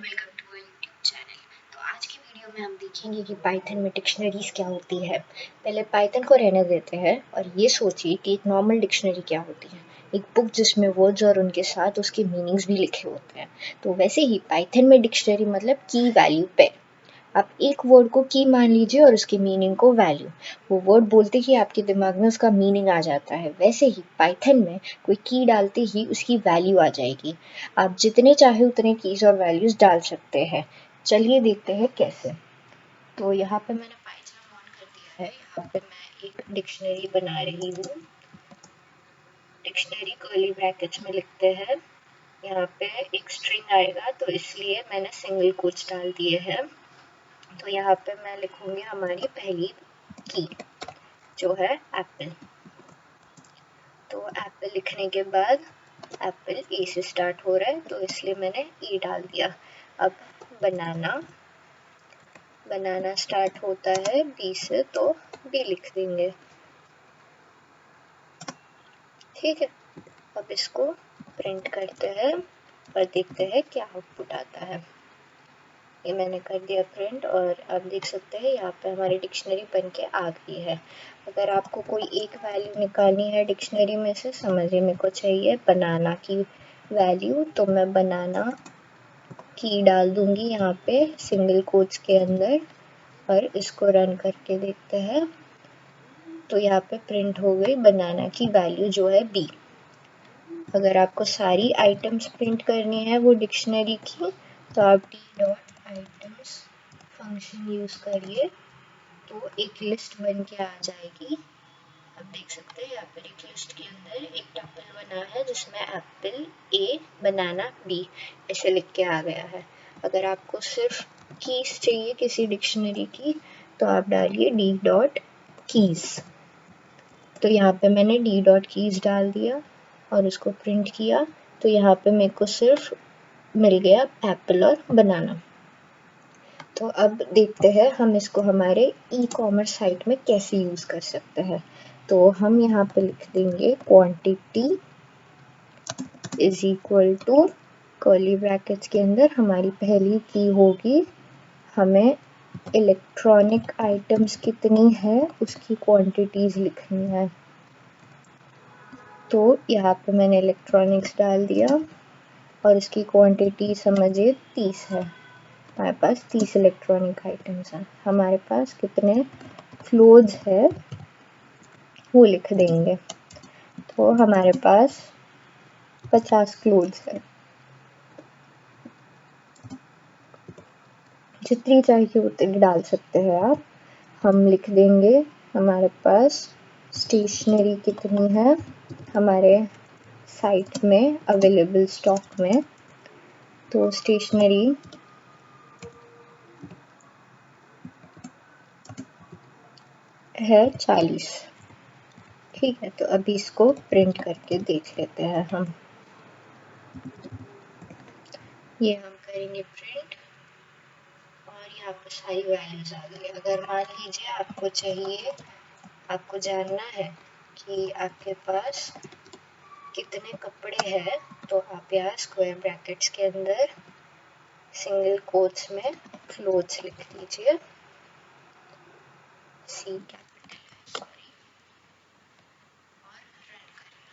Welcome to YouTube channel. तो आज की वीडियो में हम देखेंगे कि पाइथन में डिक्शनरीज क्या होती है। पहले पाइथन को रहने देते हैं और ये सोचिए कि एक नॉर्मल डिक्शनरी क्या होती है। एक बुक जिसमें वर्ड्स और उनके साथ उसके मीनिंग्स भी लिखे होते हैं। तो वैसे ही पाइथन में डिक्शनरी मतलब की वैल्यू पेयर। आप एक वर्ड को की मान लीजिए और उसके मीनिंग को वैल्यू। वो वर्ड बोलते ही आपके दिमाग में उसका मीनिंग आ जाता है। वैसे ही पाइथन में कोई की डालते ही उसकी वैल्यू आ जाएगी। आप जितने चाहे उतने कीज और वैल्यूज डाल सकते हैं। चलिए देखते हैं कैसे। तो यहाँ पे मैंने पाइथन ऑन कर दिया है। यहाँ पे मैं एक डिक्शनरी बना रही हूँ। डिक्शनरी कर्ली ब्रैकेट्स में लिखते हैं। यहाँ पे एक स्ट्रिंग आएगा तो इसलिए मैंने सिंगल कोट्स डाल दिए हैं। तो यहाँ पे मैं लिखूंगी हमारी पहली की जो है एप्पल। तो एप्पल लिखने के बाद एप्पल ए से स्टार्ट हो रहा है तो इसलिए मैंने ई डाल दिया। अब बनाना, बनाना स्टार्ट होता है बी से तो बी लिख देंगे। ठीक है, अब इसको प्रिंट करते हैं और देखते हैं क्या आउटपुट आता है। ये मैंने कर दिया प्रिंट और आप देख सकते हैं यहाँ पे हमारी डिक्शनरी बन के आ गई है। अगर आपको कोई एक वैल्यू निकालनी है डिक्शनरी में से, समझिए मेरे को चाहिए बनाना की वैल्यू, तो मैं बनाना की डाल दूंगी यहाँ पे सिंगल कोट्स के अंदर और इसको रन करके देखते हैं। तो यहाँ पे प्रिंट हो गई बनाना की वैल्यू जो है बी। अगर आपको सारी आइटम्स प्रिंट करनी है वो डिक्शनरी की तो आप d.items फंक्शन यूज करिए तो एक लिस्ट बन के आ जाएगी। आप देख सकते हैं यहाँ पर एक लिस्ट के अंदर एक टपल बना है जिसमें एप्पल ए बनाना बी ऐसे लिख के आ गया है। अगर आपको सिर्फ कीज चाहिए किसी डिक्शनरी की तो आप डालिए d.keys। तो यहाँ पे मैंने d.keys डाल दिया और उसको प्रिंट किया तो यहाँ पे मेरे को सिर्फ मिल गया एप्पल और बनाना। तो अब देखते हैं हम इसको हमारे ई कॉमर्स साइट में कैसे यूज़ कर सकते हैं। तो हम यहाँ पे लिख देंगे quantity is equal to curly brackets के अंदर हमारी पहली की होगी, हमें इलेक्ट्रॉनिक आइटम्स कितनी है उसकी क्वांटिटीज लिखनी है। तो यहाँ पे मैंने इलेक्ट्रॉनिक्स डाल दिया और इसकी क्वांटिटी समझिए 30 है। हमारे पास 30 इलेक्ट्रॉनिक आइटम्स हैं। हमारे पास कितने क्लोथ्स है वो लिख देंगे। तो हमारे पास 50 क्लोथ्स है। जितनी चाहिए उतनी डाल सकते हैं आप। हम लिख देंगे हमारे पास स्टेशनरी कितनी है हमारे साइट में अवेलेबल स्टॉक में। तो स्टेशनरी है 40। ठीक है, तो अभी इसको प्रिंट करके देख लेते हैं हम। ये हम करेंगे प्रिंट और यहाँ पर सारी वैल्यूज आ गई। अगर मान लीजिए आपको चाहिए, आपको जानना है कि आपके पास कितने कपड़े हैं तो आप यहाँ स्क्वायर ब्रैकेट्स के अंदर सिंगल कोट्स में क्लोथ्स लिख लीजिए, सी कैपिटल सॉरी, और रन करिए।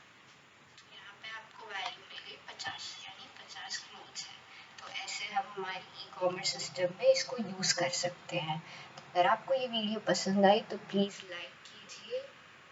तो यहाँ पे आपको वैल्यू मिली 50 यानी 50 क्लोथ्स है। तो ऐसे हम हमारी ई कॉमर्स सिस्टम में इसको यूज़ कर सकते हैं। अगर आपको ये वीडियो पसंद आई तो प्लीज़ लाइक कीजिए,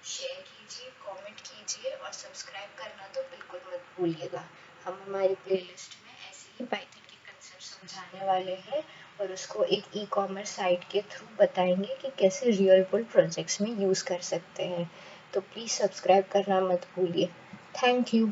शेयर कीजिए, कमेंट कीजिए और सब्सक्राइब करना तो बिल्कुल मत भूलिएगा। हम हमारी प्लेलिस्ट में ऐसे ही पाइथन के कंसेप्ट समझाने वाले हैं और उसको एक ई कॉमर्स साइट के थ्रू बताएंगे कि कैसे रियल वर्ल्ड प्रोजेक्ट्स में यूज़ कर सकते हैं। तो प्लीज़ सब्सक्राइब करना मत भूलिए। Thank you.